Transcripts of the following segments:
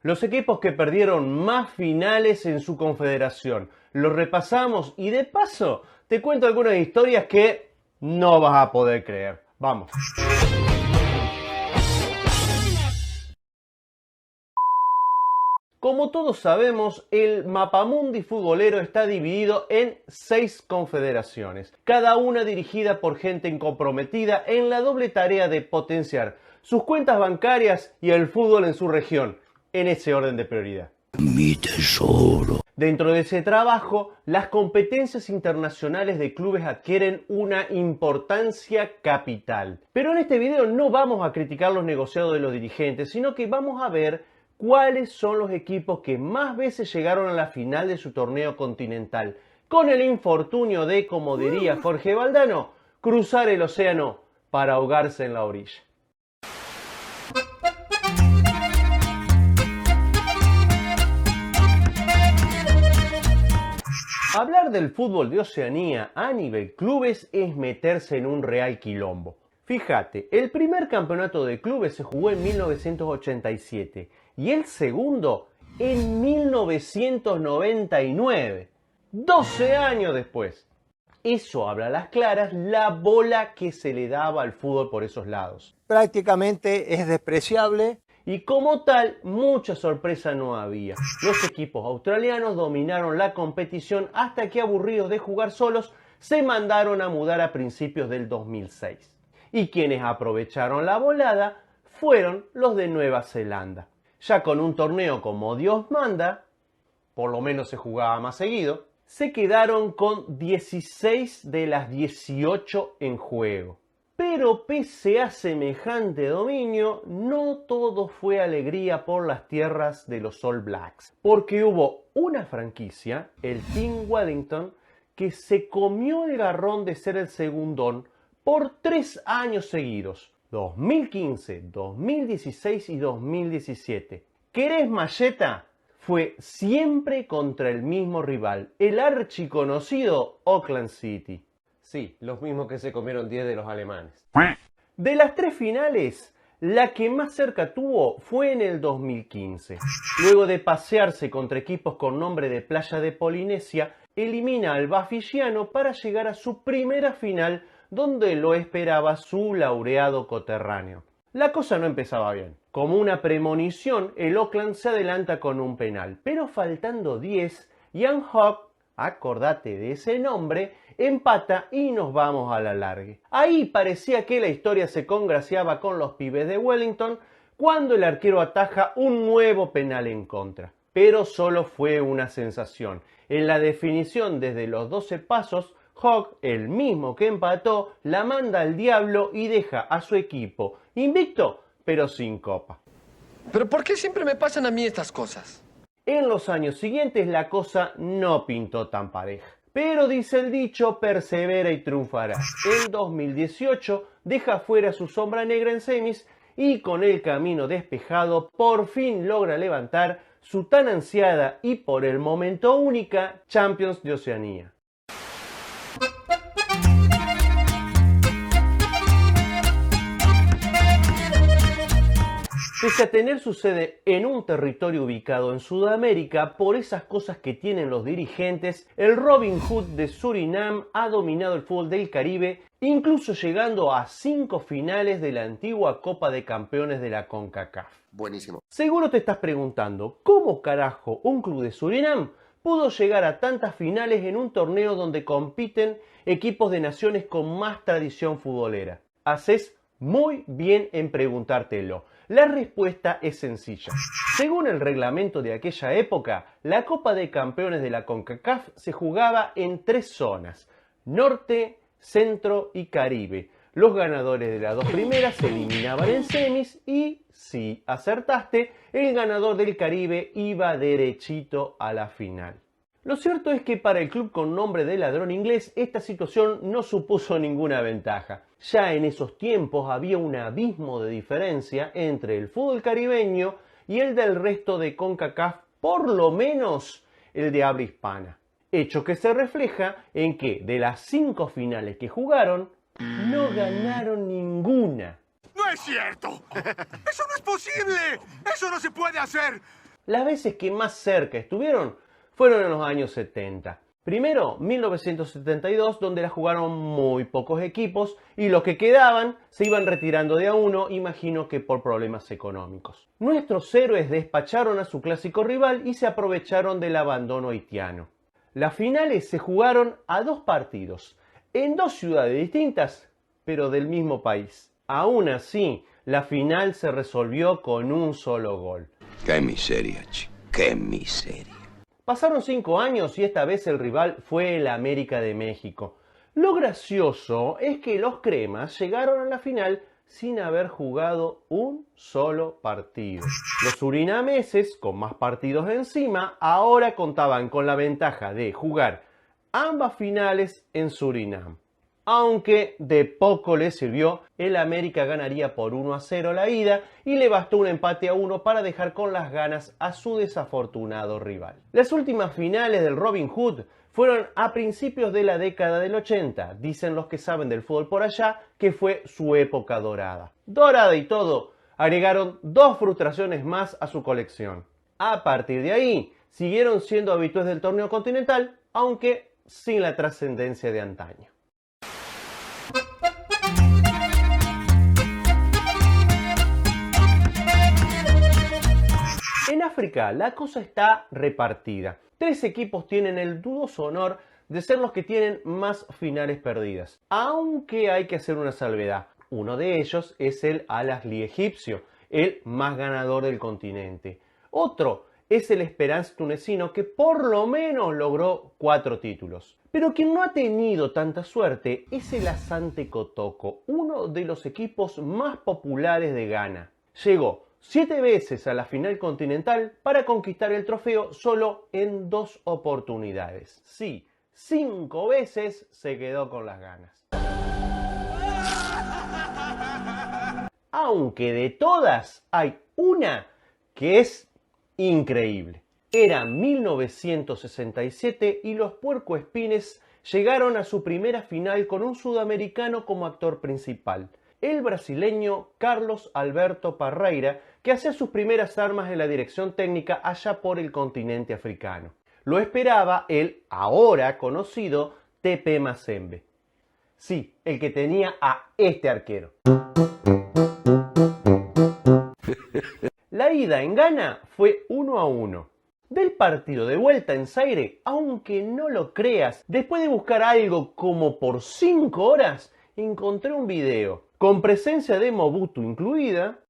los equipos que perdieron más finales en su confederación. Los repasamos y de paso te cuento algunas historias que no vas a poder creer. Vamos. Como todos sabemos, el mapamundi futbolero está dividido en 6 confederaciones, cada una dirigida por gente comprometida en la doble tarea de potenciar sus cuentas bancarias y el fútbol en su región, en ese orden de prioridad. Mi tesoro. Dentro de ese trabajo, las competencias internacionales de clubes adquieren una importancia capital. Pero en este video no vamos a criticar los negociados de los dirigentes, sino que vamos a ver cuáles son los equipos que más veces llegaron a la final de su torneo continental, con el infortunio de, como diría Jorge Valdano, cruzar el océano para ahogarse en la orilla. Hablar del fútbol de Oceanía a nivel clubes es meterse en un real quilombo. Fíjate, el primer campeonato de clubes se jugó en 1987 y el segundo en 1999, 12 años después. Eso habla a las claras la bola que se le daba al fútbol por esos lados. Prácticamente es despreciable. Y como tal, mucha sorpresa no había. Los equipos australianos dominaron la competición hasta que, aburridos de jugar solos, se mandaron a mudar a principios del 2006. Y quienes aprovecharon la volada fueron los de Nueva Zelanda. Ya con un torneo como Dios manda, por lo menos se jugaba más seguido, se quedaron con 16 de las 18 en juego. Pero pese a semejante dominio, no todo fue alegría por las tierras de los All Blacks, porque hubo una franquicia, el Team Wellington, que se comió el garrón de ser el segundón por 3 años seguidos, 2015, 2016 y 2017. ¿Querés malleta? Fue siempre contra el mismo rival, el archiconocido Auckland City. Sí, los mismos que se comieron 10 de los alemanes. De las 3 finales, la que más cerca tuvo fue en el 2015. Luego de pasearse contra equipos con nombre de playa de Polinesia, elimina al Bafisiano para llegar a su primera final, donde lo esperaba su laureado coterráneo. La cosa no empezaba bien. Como una premonición, el Auckland se adelanta con un penal, pero faltando 10, Jan Hogg, acordate de ese nombre, empata y nos vamos a la largue. Ahí parecía que la historia se congraciaba con los pibes de Wellington cuando el arquero ataja un nuevo penal en contra. Pero solo fue una sensación. En la definición desde los 12 pasos, Hogg, el mismo que empató, la manda al diablo y deja a su equipo invicto, pero sin copa. ¿Pero por qué siempre me pasan a mí estas cosas? En los años siguientes la cosa no pintó tan pareja. Pero dice el dicho, persevera y triunfará. En 2018 deja fuera su sombra negra en semis y con el camino despejado por fin logra levantar su tan ansiada y por el momento única Champions de Oceanía. Pese a tener su sede en un territorio ubicado en Sudamérica, por esas cosas que tienen los dirigentes, el Robin Hood de Surinam ha dominado el fútbol del Caribe, incluso llegando a 5 finales de la antigua Copa de Campeones de la CONCACAF. Buenísimo. Seguro te estás preguntando, ¿cómo carajo un club de Surinam pudo llegar a tantas finales en un torneo donde compiten equipos de naciones con más tradición futbolera? Haces muy bien en preguntártelo. La respuesta es sencilla. Según el reglamento de aquella época, la Copa de Campeones de la CONCACAF se jugaba en 3 zonas: Norte, Centro y Caribe. Los ganadores de las 2 primeras se eliminaban en semis y, si acertaste, el ganador del Caribe iba derechito a la final. Lo cierto es que para el club con nombre de ladrón inglés, esta situación no supuso ninguna ventaja. Ya en esos tiempos había un abismo de diferencia entre el fútbol caribeño y el del resto de CONCACAF, por lo menos el de habla hispana. Hecho que se refleja en que de las 5 finales que jugaron, no ganaron ninguna. ¡No es cierto! ¡Eso no es posible! ¡Eso no se puede hacer! Las veces que más cerca estuvieron fueron en los años 70. Primero, 1972, donde la jugaron muy pocos equipos y los que quedaban se iban retirando de a uno, imagino que por problemas económicos. Nuestros héroes despacharon a su clásico rival y se aprovecharon del abandono haitiano. Las finales se jugaron a 2 partidos, en 2 ciudades distintas, pero del mismo país. Aún así, la final se resolvió con un solo gol. Qué miseria, chico. Qué miseria. Pasaron 5 años y esta vez el rival fue el América de México. Lo gracioso es que los cremas llegaron a la final sin haber jugado un solo partido. Los surinameses, con más partidos encima, ahora contaban con la ventaja de jugar ambas finales en Surinam. Aunque de poco le sirvió, el América ganaría por 1-0 la ida y le bastó un empate a 1 para dejar con las ganas a su desafortunado rival. Las últimas finales del Robin Hood fueron a principios de la década del 80. Dicen los que saben del fútbol por allá que fue su época dorada. Dorada y todo, agregaron 2 frustraciones más a su colección. A partir de ahí, siguieron siendo habituales del torneo continental, aunque sin la trascendencia de antaño. En África la cosa está repartida. 3 equipos tienen el dudoso honor de ser los que tienen más finales perdidas. Aunque hay que hacer una salvedad. Uno de ellos es el Al Ahly egipcio, el más ganador del continente. Otro es el Esperance tunecino, que por lo menos logró 4 títulos. Pero quien no ha tenido tanta suerte es el Asante Kotoko, uno de los equipos más populares de Ghana. Llegó 7 veces a la final continental para conquistar el trofeo solo en 2 oportunidades. Sí, 5 veces se quedó con las ganas. Aunque de todas hay una que es increíble. Era 1967 y los puercoespines llegaron a su primera final con un sudamericano como actor principal, el brasileño Carlos Alberto Parreira, que hacía sus primeras armas en la dirección técnica allá por el continente africano. Lo esperaba el ahora conocido TP Mazembe. Sí, el que tenía a este arquero. La ida en Ghana fue 1-1. Del partido de vuelta en Zaire, aunque no lo creas, después de buscar algo como por 5 horas, encontré un video con presencia de Mobutu incluida,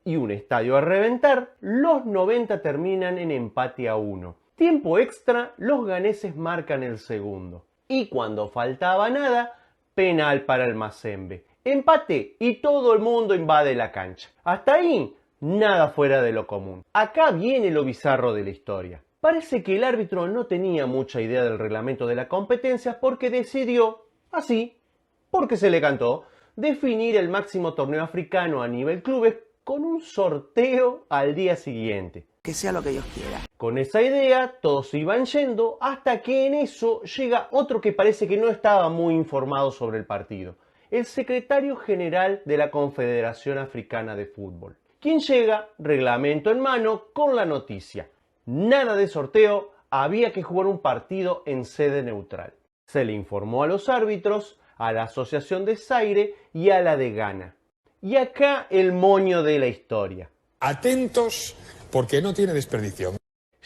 y un estadio a reventar. Los 90 terminan en empate a 1. Tiempo extra, los ganeses marcan el segundo. Y cuando faltaba nada, penal para el Mazembe. Empate y todo el mundo invade la cancha. Hasta ahí, nada fuera de lo común. Acá viene lo bizarro de la historia. Parece que el árbitro no tenía mucha idea del reglamento de la competencia porque decidió, así, porque se le cantó, definir el máximo torneo africano a nivel clubes con un sorteo al día siguiente. Que sea lo que Dios quiera. Con esa idea, todos se iban yendo hasta que en eso llega otro que parece que no estaba muy informado sobre el partido. El secretario general de la Confederación Africana de Fútbol, quien llega, reglamento en mano, con la noticia: nada de sorteo, había que jugar un partido en sede neutral. Se le informó a los árbitros, a la Asociación de Zaire y a la de Ghana. Y acá el moño de la historia. Atentos, porque no tiene desperdicio.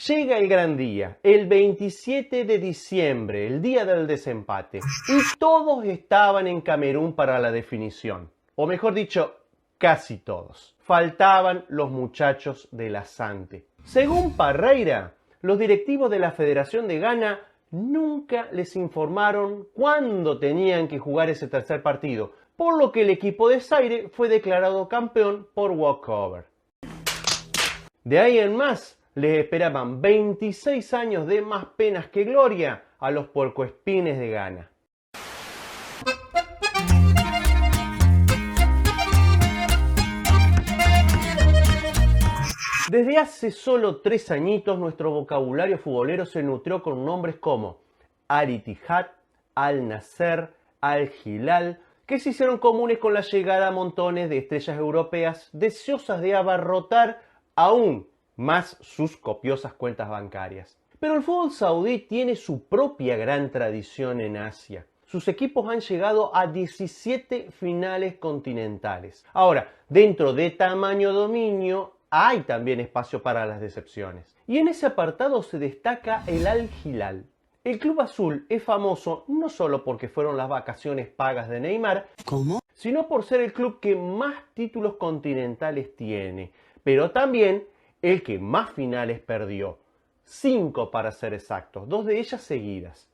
Llega el gran día, el 27 de diciembre, el día del desempate, y todos estaban en Camerún para la definición. O mejor dicho, casi todos. Faltaban los muchachos del Asante. Según Parreira, los directivos de la Federación de Ghana nunca les informaron cuándo tenían que jugar ese tercer partido, por lo que el equipo de Zaire fue declarado campeón por walkover. De ahí en más, les esperaban 26 años de más penas que gloria a los puercoespines de Ghana. Desde hace solo 3 añitos nuestro vocabulario futbolero se nutrió con nombres como Al-Ittihad, Al-Nasser, Al-Hilal, que se hicieron comunes con la llegada a montones de estrellas europeas deseosas de abarrotar aún más sus copiosas cuentas bancarias. Pero el fútbol saudí tiene su propia gran tradición en Asia. Sus equipos han llegado a 17 finales continentales. Ahora, dentro de tamaño dominio, hay también espacio para las decepciones. Y en ese apartado se destaca el Al-Hilal. El club azul es famoso no solo porque fueron las vacaciones pagas de Neymar, sino por ser el club que más títulos continentales tiene, pero también el que más finales perdió. 5 para ser exactos, 2 de ellas seguidas.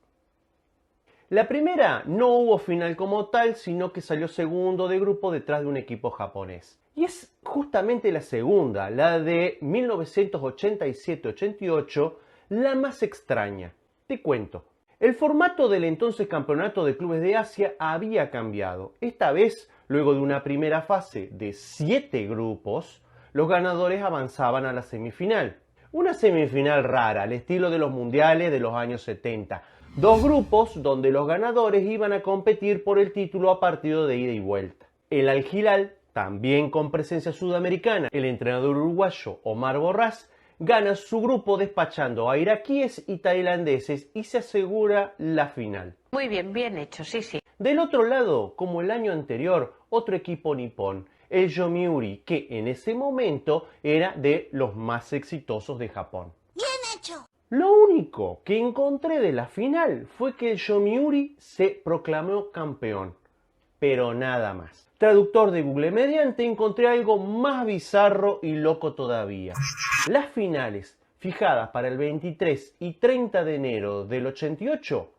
La primera no hubo final como tal, sino que salió segundo de grupo detrás de un equipo japonés. Y es justamente la segunda, la de 1987-88, la más extraña. Te cuento. El formato del entonces Campeonato de Clubes de Asia había cambiado. Esta vez, luego de una primera fase de 7 grupos, los ganadores avanzaban a la semifinal. Una semifinal rara, al estilo de los mundiales de los años 70. 2 grupos donde los ganadores iban a competir por el título a partido de ida y vuelta. El Al-Hilal, también con presencia sudamericana, el entrenador uruguayo Omar Borrás, gana su grupo despachando a iraquíes y tailandeses y se asegura la final. Muy bien, bien hecho, sí, sí. Del otro lado, como el año anterior, otro equipo nipón, el Yomiuri, que en ese momento era de los más exitosos de Japón. ¡Bien hecho! Lo único que encontré de la final fue que el Yomiuri se proclamó campeón, pero nada más. Traductor de Google mediante, encontré algo más bizarro y loco todavía. Las finales, fijadas para el 23 y 30 de enero del 88,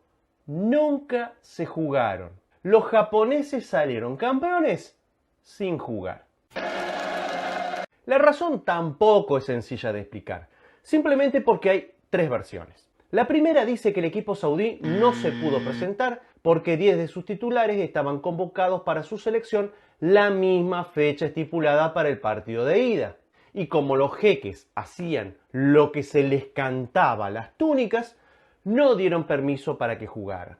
nunca se jugaron. Los japoneses salieron campeones sin jugar. La razón tampoco es sencilla de explicar, simplemente porque hay 3 versiones. La primera dice que el equipo saudí no se pudo presentar porque 10 de sus titulares estaban convocados para su selección la misma fecha estipulada para el partido de ida. Y como los jeques hacían lo que se les cantaba a las túnicas, no dieron permiso para que jugaran.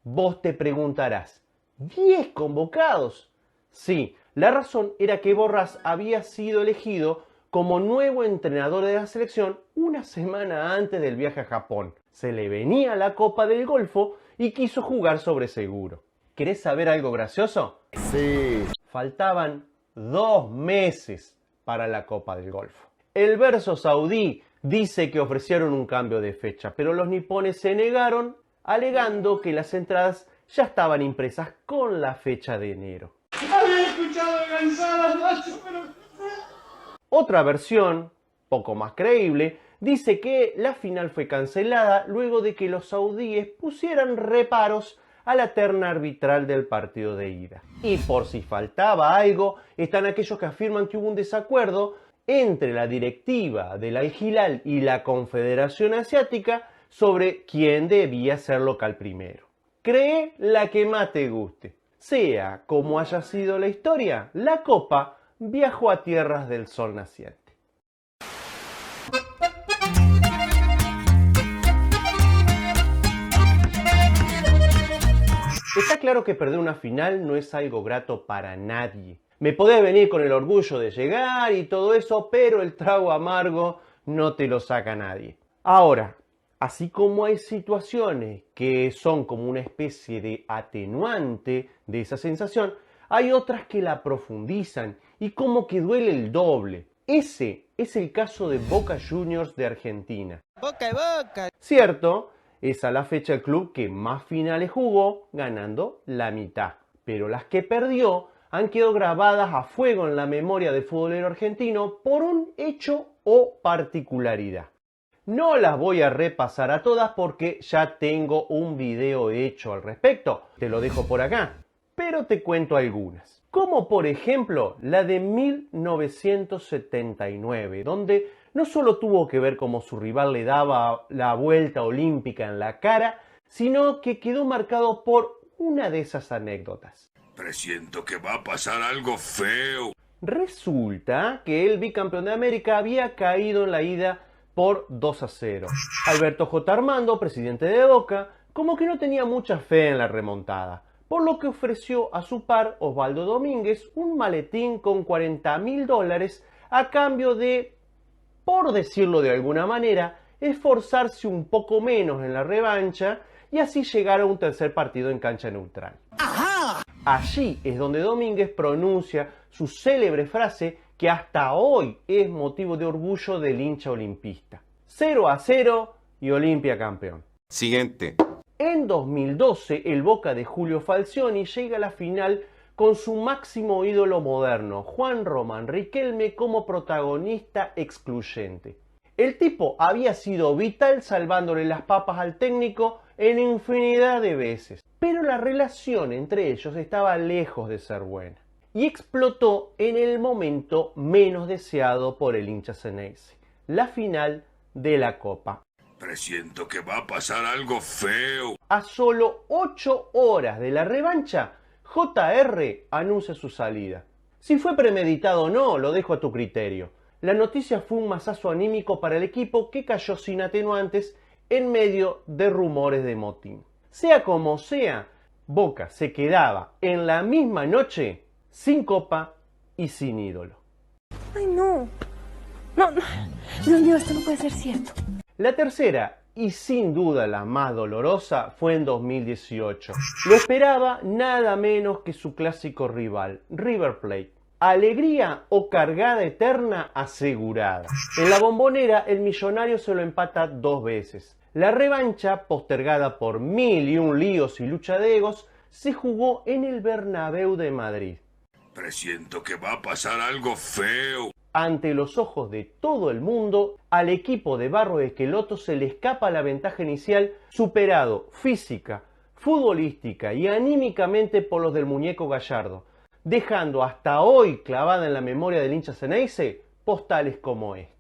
Vos te preguntarás, ¿10 convocados? Sí, la razón era que Borrás había sido elegido como nuevo entrenador de la selección una semana antes del viaje a Japón. Se le venía la Copa del Golfo y quiso jugar sobre seguro. ¿Querés saber algo gracioso? Sí. Faltaban 2 meses para la Copa del Golfo. El verso saudí dice que ofrecieron un cambio de fecha, pero los nipones se negaron, alegando que las entradas ya estaban impresas con la fecha de enero. Otra versión, poco más creíble, dice que la final fue cancelada luego de que los saudíes pusieran reparos a la terna arbitral del partido de ida. Y por si faltaba algo, están aquellos que afirman que hubo un desacuerdo entre la directiva del Al-Hilal y la Confederación Asiática sobre quién debía ser local primero. Cree la que más te guste. Sea como haya sido la historia, la copa viajó a tierras del sol naciente. Está claro que perder una final no es algo grato para nadie. Me podés venir con el orgullo de llegar y todo eso, pero el trago amargo no te lo saca nadie. Ahora, así como hay situaciones que son como una especie de atenuante de esa sensación, hay otras que la profundizan y como que duele el doble. Ese es el caso de Boca Juniors de Argentina. Boca y Boca. Cierto, es a la fecha el club que más finales jugó, ganando la mitad. Pero las que perdió han quedado grabadas a fuego en la memoria del futbolero argentino por un hecho o particularidad. No las voy a repasar a todas porque ya tengo un video hecho al respecto. Te lo dejo por acá. Pero te cuento algunas. Como por ejemplo la de 1979, donde no solo tuvo que ver cómo su rival le daba la vuelta olímpica en la cara, sino que quedó marcado por una de esas anécdotas. Presiento que va a pasar algo feo. Resulta que el bicampeón de América había caído en la ida por 2-0. Alberto J. Armando, presidente de Boca, como que no tenía mucha fe en la remontada, por lo que ofreció a su par Osvaldo Domínguez un maletín con $40.000 a cambio de, por decirlo de alguna manera, esforzarse un poco menos en la revancha y así llegar a un tercer partido en cancha neutral. Allí es donde Domínguez pronuncia su célebre frase que hasta hoy es motivo de orgullo del hincha olimpista. 0-0 y Olimpia campeón. Siguiente. En 2012, el Boca de Julio Falcioni llega a la final con su máximo ídolo moderno, Juan Román Riquelme, como protagonista excluyente. El tipo había sido vital salvándole las papas al técnico en infinidad de veces, pero la relación entre ellos estaba lejos de ser buena y explotó en el momento menos deseado por el hincha Xeneize, la final de la Copa. Presiento que va a pasar algo feo. A solo 8 horas de la revancha, JR anuncia su salida. Si fue premeditado o no, lo dejo a tu criterio. La noticia fue un mazazo anímico para el equipo que cayó sin atenuantes en medio de rumores de motín. Sea como sea, Boca se quedaba en la misma noche sin copa y sin ídolo. Ay, no. No, no. Dios mío, esto no puede ser cierto. La tercera, y sin duda la más dolorosa, fue en 2018. Lo esperaba nada menos que su clásico rival, River Plate. Alegría o cargada eterna asegurada. En la Bombonera, el millonario se lo empata 2 veces. La revancha, postergada por 1001 líos y lucha de egos, se jugó en el Bernabéu de Madrid. Presiento que va a pasar algo feo. Ante los ojos de todo el mundo, al equipo de Barros Esqueloto se le escapa la ventaja inicial, superado física, futbolística y anímicamente por los del muñeco Gallardo, dejando hasta hoy clavada en la memoria del hincha Xeneize postales como esta.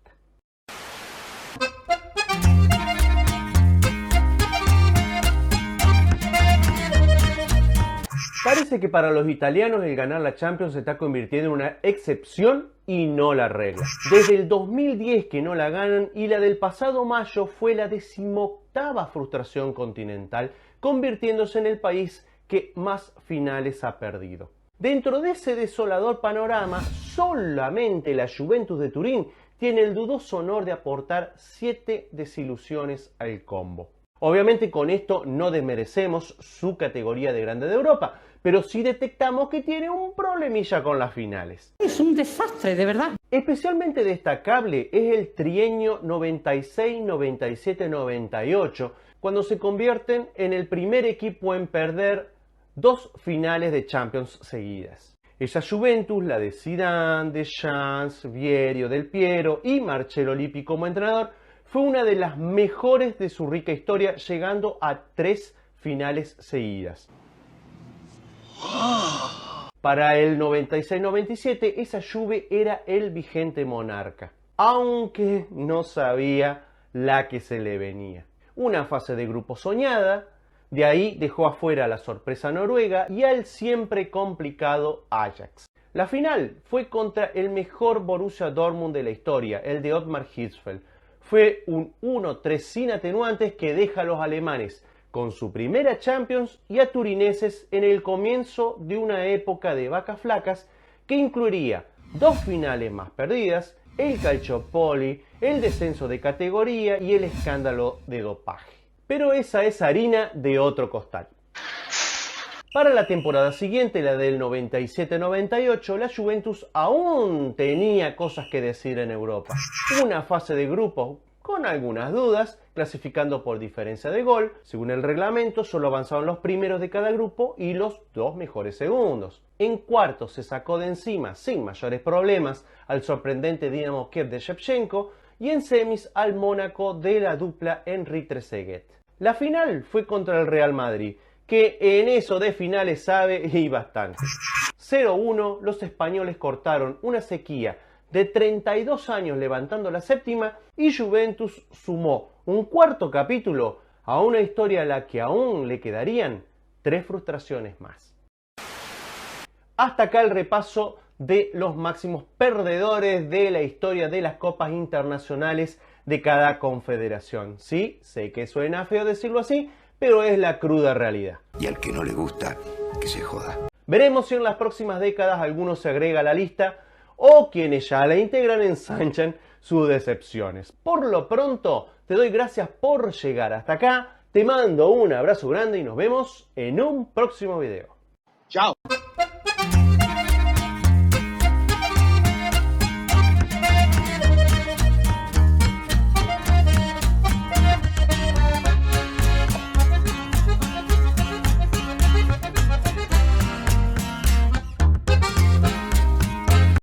Parece que para los italianos el ganar la Champions se está convirtiendo en una excepción y no la regla. Desde el 2010 que no la ganan y la del pasado mayo fue la 18ª frustración continental, convirtiéndose en el país que más finales ha perdido. Dentro de ese desolador panorama, solamente la Juventus de Turín tiene el dudoso honor de aportar 7 desilusiones al combo. Obviamente con esto no desmerecemos su categoría de grande de Europa, pero sí detectamos que tiene un problemilla con las finales. Es un desastre, de verdad. Especialmente destacable es el trienio 96, 97, 98, cuando se convierten en el primer equipo en perder 2 finales de Champions seguidas. Esa Juventus, la de Zidane, Deschamps, Vierio, Del Piero y Marcello Lippi como entrenador, fue una de las mejores de su rica historia, llegando a 3 finales seguidas. Para el 96-97, esa Juve era el vigente monarca, aunque no sabía la que se le venía. Una fase de grupo soñada, de ahí dejó afuera a la sorpresa noruega y al siempre complicado Ajax. La final fue contra el mejor Borussia Dortmund de la historia, el de Ottmar Hitzfeld. Fue un 1-3 sin atenuantes que deja a los alemanes con su primera Champions y a turineses en el comienzo de una época de vacas flacas que incluiría 2 finales más perdidas, el Calciopoli, el descenso de categoría y el escándalo de dopaje. Pero esa es harina de otro costal. Para la temporada siguiente, la del 97-98, la Juventus aún tenía cosas que decir en Europa. Una fase de grupos con algunas dudas, clasificando por diferencia de gol. Según el reglamento, solo avanzaban los primeros de cada grupo y los 2 mejores segundos. En cuartos se sacó de encima, sin mayores problemas, al sorprendente Dinamo Kiev de Shevchenko y en semis al Mónaco de la dupla Henry Trezeguet. La final fue contra el Real Madrid, que en eso de finales sabe y bastante. 0-1, los españoles cortaron una sequía de 32 años levantando la séptima y Juventus sumó un 4º capítulo a una historia a la que aún le quedarían 3 frustraciones más. Hasta acá el repaso de los máximos perdedores de la historia de las copas internacionales de cada confederación. Sí, sé que suena feo decirlo así, pero es la cruda realidad. Y al que no le gusta, que se joda. Veremos si en las próximas décadas alguno se agrega a la lista o quienes ya la integran ensanchan sus decepciones. Por lo pronto, te doy gracias por llegar hasta acá, te mando un abrazo grande y nos vemos en un próximo video. Chao.